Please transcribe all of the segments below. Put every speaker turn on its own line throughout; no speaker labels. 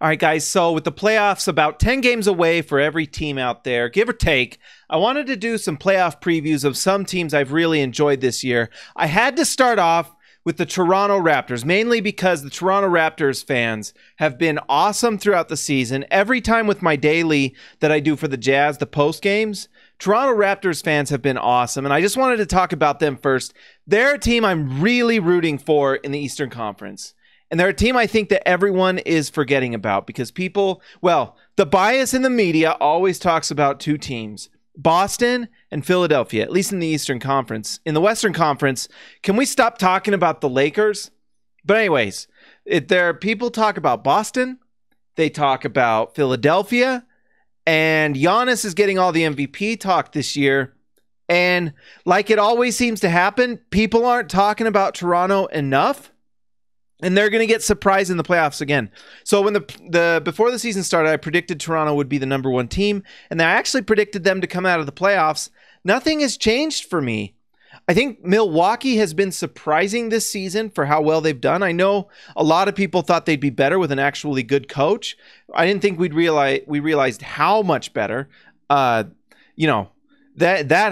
All right, guys, so with the playoffs about 10 games away for every team out there, give or take, I wanted to do some playoff previews of some teams I've really enjoyed this year. I had to start off with the Toronto Raptors, mainly because the Toronto Raptors fans have been awesome throughout the season. Every time with my daily that I do for the Jazz, the post games, Toronto Raptors fans have been awesome, and I just wanted to talk about them first. They're a team I'm really rooting for in the Eastern Conference. And they're a team I think that everyone is forgetting about because people, well, the bias in the media always talks about two teams, Boston and Philadelphia, at least in the Eastern Conference. In the Western Conference, can we stop talking about the Lakers? But anyways, people talk about Boston, they talk about Philadelphia, and Giannis is getting all the MVP talk this year. And like it always seems to happen, people aren't talking about Toronto enough. And they're going to get surprised in the playoffs again. So when before the season started, I predicted Toronto would be the number one team, and I actually predicted them to come out of the playoffs. Nothing has changed for me. I think Milwaukee has been surprising this season for how well they've done. I know a lot of people thought they'd be better with an actually good coach. I didn't think we realized how much better. That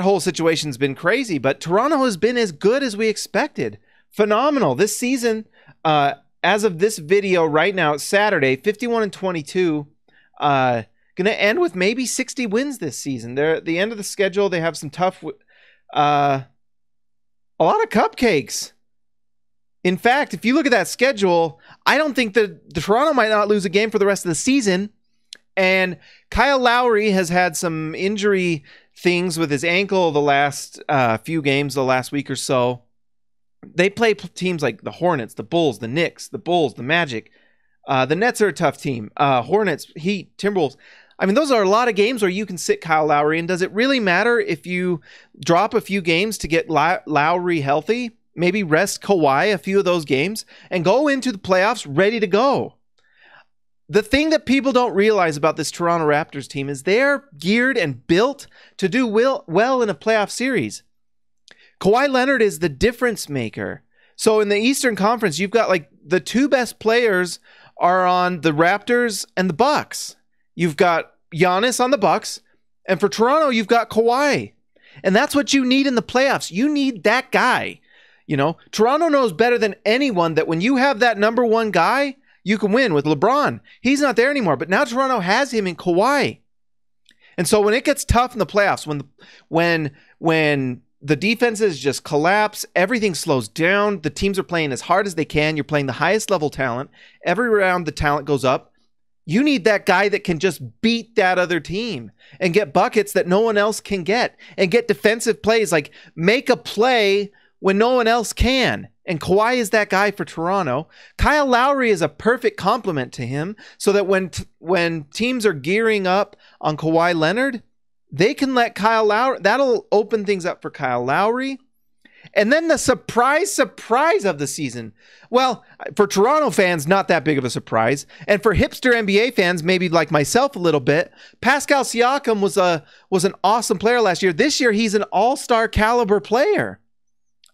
whole situation's been crazy, but Toronto has been as good as we expected. Phenomenal this season. As of this video right now, it's Saturday, 51-22. Going to end with maybe 60 wins this season. They're at the end of the schedule. They have some tough, a lot of cupcakes. In fact, if you look at that schedule, I don't think that the Toronto might not lose a game for the rest of the season. And Kyle Lowry has had some injury things with his ankle the last few games, the last week or so. They play teams like the Hornets, the Bulls, the Knicks, the Bulls, the Magic. The Nets are a tough team. Hornets, Heat, Timberwolves. I mean, those are a lot of games where you can sit Kyle Lowry. And does it really matter if you drop a few games to get Lowry healthy? Maybe rest Kawhi a few of those games and go into the playoffs ready to go. The thing that people don't realize about this Toronto Raptors team is they're geared and built to do well in a playoff series. Kawhi Leonard is the difference maker. So in the Eastern Conference, you've got like the two best players are on the Raptors and the Bucks. You've got Giannis on the Bucks, and for Toronto, you've got Kawhi. And that's what you need in the playoffs. You need that guy. You know, Toronto knows better than anyone that when you have that number one guy, you can win with LeBron. He's not there anymore, but now Toronto has him in Kawhi. And so when it gets tough in the playoffs, when the defenses just collapse, everything slows down, the teams are playing as hard as they can, you're playing the highest level talent, every round the talent goes up, you need that guy that can just beat that other team and get buckets that no one else can get and get defensive plays, like make a play when no one else can. And Kawhi is that guy for Toronto. Kyle Lowry is a perfect complement to him so that when teams are gearing up on Kawhi Leonard, they can let Kyle Lowry, that'll open things up for Kyle Lowry. And then the surprise of the season. Well, for Toronto fans, not that big of a surprise. And for hipster NBA fans, maybe like myself a little bit, Pascal Siakam was an awesome player last year. This year, he's an all-star caliber player.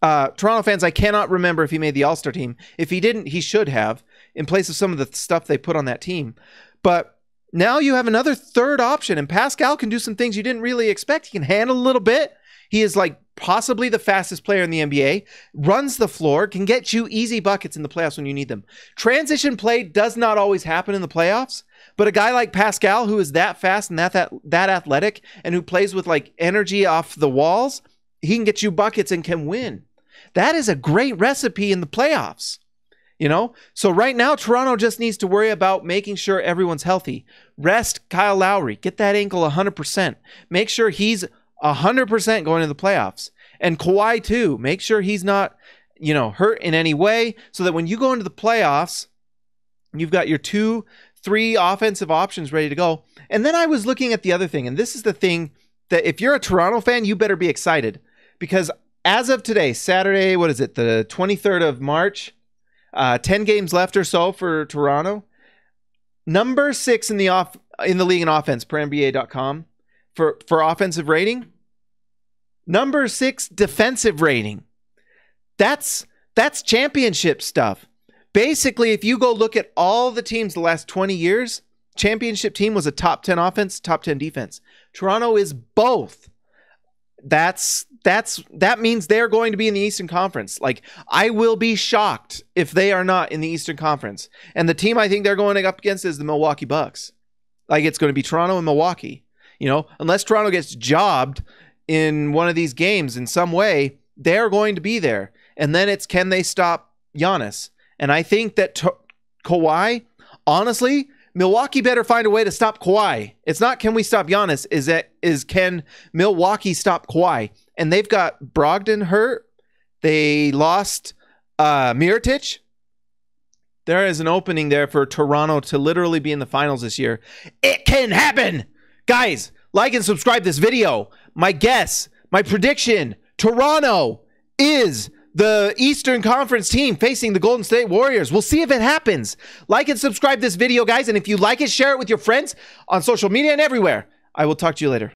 Toronto fans, I cannot remember if he made the all-star team. If he didn't, he should have, in place of some of the stuff they put on that team. But now you have another third option, and Pascal can do some things you didn't really expect. He can handle a little bit. He is like possibly the fastest player in the NBA, runs the floor, can get you easy buckets in the playoffs when you need them. Transition play does not always happen in the playoffs, but a guy like Pascal who is that fast and that athletic and who plays with like energy off the walls, he can get you buckets and can win. That is a great recipe in the playoffs. You know, so right now, Toronto just needs to worry about making sure everyone's healthy. Rest Kyle Lowry. Get that ankle 100%. Make sure he's 100% going to the playoffs. And Kawhi, too. Make sure he's not, hurt in any way so that when you go into the playoffs, you've got your 2-3 offensive options ready to go. And then I was looking at the other thing, and this is the thing that if you're a Toronto fan, you better be excited. Because as of today, Saturday, what is it, the 23rd of March, 10 games left or so for Toronto. Number 6 in the league in offense per NBA.com for offensive rating. Number 6 defensive rating. That's championship stuff. basically, if you go look at all the teams the last 20 years, championship team was a top 10 offense, top 10 defense. Toronto is both. That means they're going to be in the Eastern Conference. Like, I will be shocked if they are not in the Eastern Conference. And the team I think they're going up against is the Milwaukee Bucks. Like, it's going to be Toronto and Milwaukee. You know, unless Toronto gets jobbed in one of these games in some way, they're going to be there. And then it's, can they stop Giannis? And I think that Kawhi, honestly, Milwaukee better find a way to stop Kawhi. It's not can we stop Giannis, is can Milwaukee stop Kawhi? And they've got Brogdon hurt. They lost Mirotic. There is an opening there for Toronto to literally be in the finals this year. It can happen. Guys, like and subscribe this video. My guess, my prediction, Toronto is the Eastern Conference team facing the Golden State Warriors. We'll see if it happens. Like and subscribe this video, guys. And if you like it, share it with your friends on social media and everywhere. I will talk to you later.